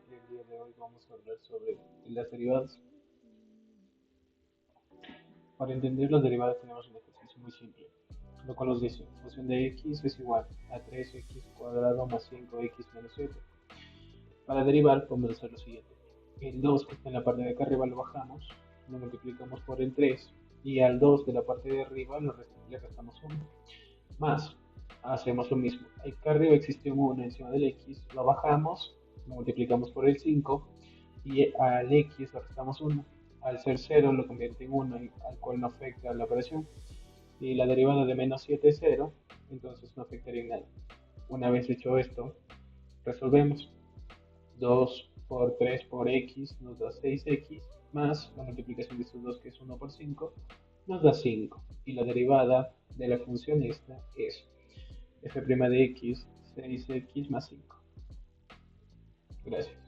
El día de hoy vamos a hablar sobre las derivadas. Para entender las derivadas tenemos un ejercicio muy simple, lo cual nos dice función de x es igual a 3x cuadrado más 5x menos 7. Para derivar podemos hacer lo siguiente. El 2 que está en la parte de acá arriba lo bajamos, lo multiplicamos por el 3 y al 2 de la parte de arriba le restamos 1. Más, hacemos lo mismo. Acá arriba existe un 1 encima del x, lo bajamos, lo multiplicamos por el 5 y al x le restamos 1. Al ser 0 lo convierte en 1, al cual no afecta la operación. Y la derivada de menos 7 es 0, entonces no afectaría en nada. Una vez hecho esto, resolvemos. 2 por 3 por x nos da 6x, más la multiplicación de estos dos que es 1 por 5, nos da 5. Y la derivada de la función esta es f' de x, 6x más 5. Gracias.